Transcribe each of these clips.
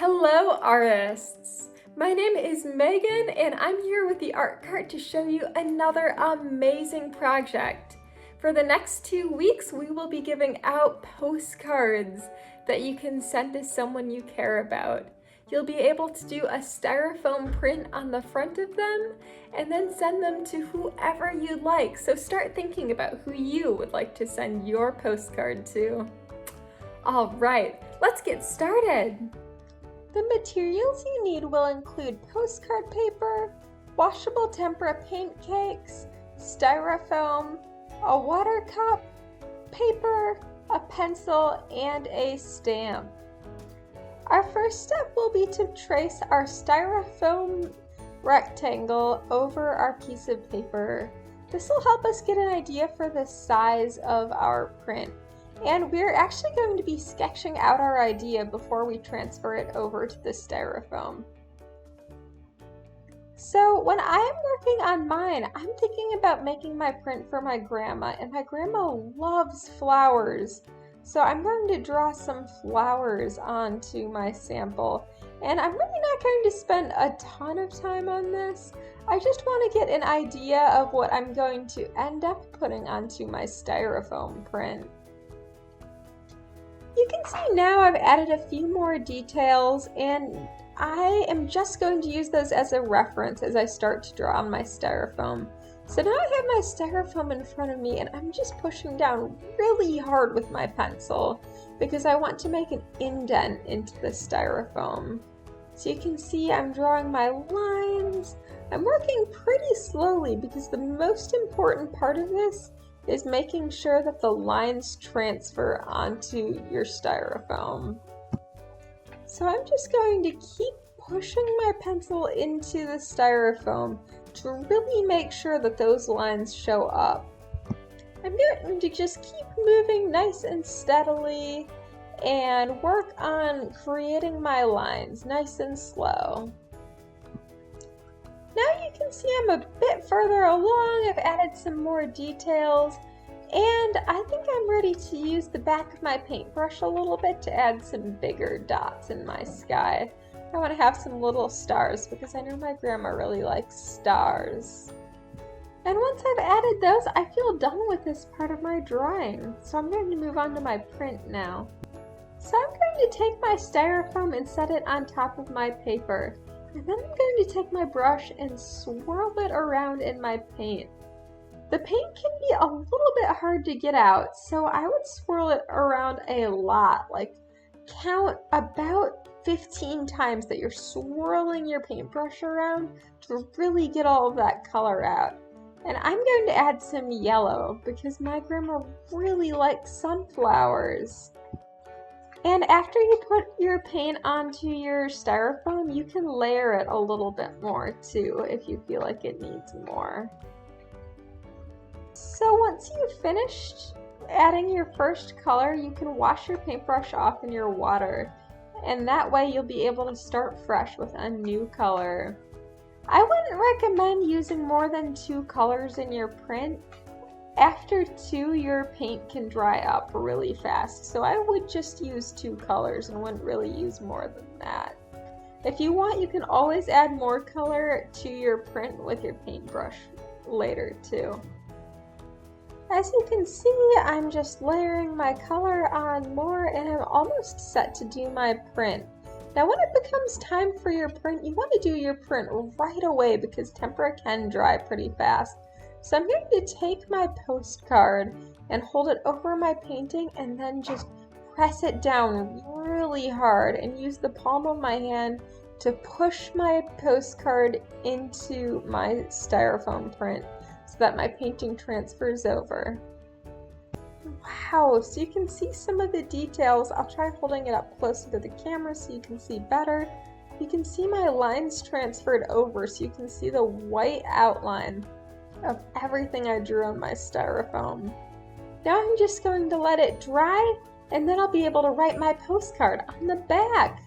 Hello, artists! My name is Megan, and I'm here with the art cart to show you another amazing project. For the next 2 weeks, we will be giving out postcards that you can send to someone you care about. You'll be able to do a styrofoam print on the front of them and then send them to whoever you'd like. So start thinking about who you would like to send your postcard to. All right, let's get started. The materials you need will include postcard paper, washable tempera paint cakes, styrofoam, a water cup, paper, a pencil, and a stamp. Our first step will be to trace our styrofoam rectangle over our piece of paper. This will help us get an idea for the size of our print. And we're actually going to be sketching out our idea before we transfer it over to the styrofoam. So when I am working on mine, I'm thinking about making my print for my grandma, and my grandma loves flowers. So I'm going to draw some flowers onto my sample. And I'm really not going to spend a ton of time on this. I just want to get an idea of what I'm going to end up putting onto my styrofoam print. You can see now I've added a few more details, and I am just going to use those as a reference as I start to draw on my styrofoam. So now I have my styrofoam in front of me, and I'm just pushing down really hard with my pencil because I want to make an indent into the styrofoam. So you can see I'm drawing my lines. I'm working pretty slowly because the most important part of this is making sure that the lines transfer onto your styrofoam. So I'm just going to keep pushing my pencil into the styrofoam to really make sure that those lines show up. I'm going to just keep moving nice and steadily and work on creating my lines nice and slow. Now you can see I'm a bit further along. I've added some more details, and I think I'm ready to use the back of my paintbrush a little bit to add some bigger dots in my sky. I want to have some little stars because I know my grandma really likes stars. And once I've added those, I feel done with this part of my drawing. So I'm going to move on to my print now. So I'm going to take my styrofoam and set it on top of my paper. And then I'm going to take my brush and swirl it around in my paint. The paint can be a little bit hard to get out, so I would swirl it around a lot, like count about 15 times that you're swirling your paintbrush around to really get all of that color out. And I'm going to add some yellow because my grandma really likes sunflowers. And after you put your paint onto your styrofoam, you can layer it a little bit more too if you feel like it needs more. So once you've finished adding your first color, you can wash your paintbrush off in your water. And that way you'll be able to start fresh with a new color. I wouldn't recommend using more than 2 colors in your print. After 2, your paint can dry up really fast, so I would just use 2 colors and wouldn't really use more than that. If you want, you can always add more color to your print with your paintbrush later too. As you can see, I'm just layering my color on more, and I'm almost set to do my print. Now when it becomes time for your print, you want to do your print right away because tempera can dry pretty fast. So I'm going to take my postcard and hold it over my painting and then just press it down really hard and use the palm of my hand to push my postcard into my styrofoam print so that my painting transfers over. Wow, so you can see some of the details. I'll try holding it up closer to the camera so you can see better. You can see my lines transferred over so you can see the white outline of everything I drew on my styrofoam. Now I'm just going to let it dry, and then I'll be able to write my postcard on the back.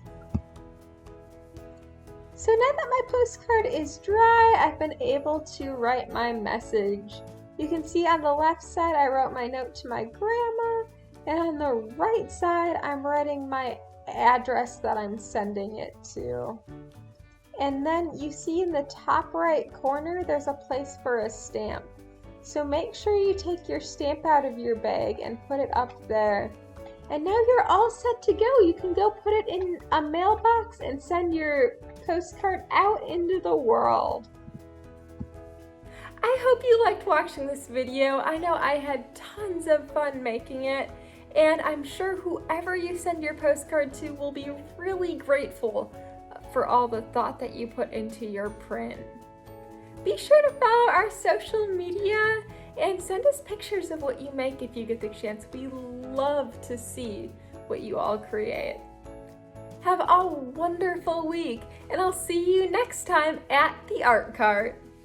So now that my postcard is dry, I've been able to write my message. You can see on the left side I wrote my note to my grandma, and on the right side I'm writing my address that I'm sending it to. And then you see in the top right corner, there's a place for a stamp. So make sure you take your stamp out of your bag and put it up there. And now you're all set to go. You can go put it in a mailbox and send your postcard out into the world. I hope you liked watching this video. I know I had tons of fun making it, and I'm sure whoever you send your postcard to will be really grateful for all the thought that you put into your print. Be sure to follow our social media and send us pictures of what you make if you get the chance. We love to see what you all create. Have a wonderful week, and I'll see you next time at the Art Cart.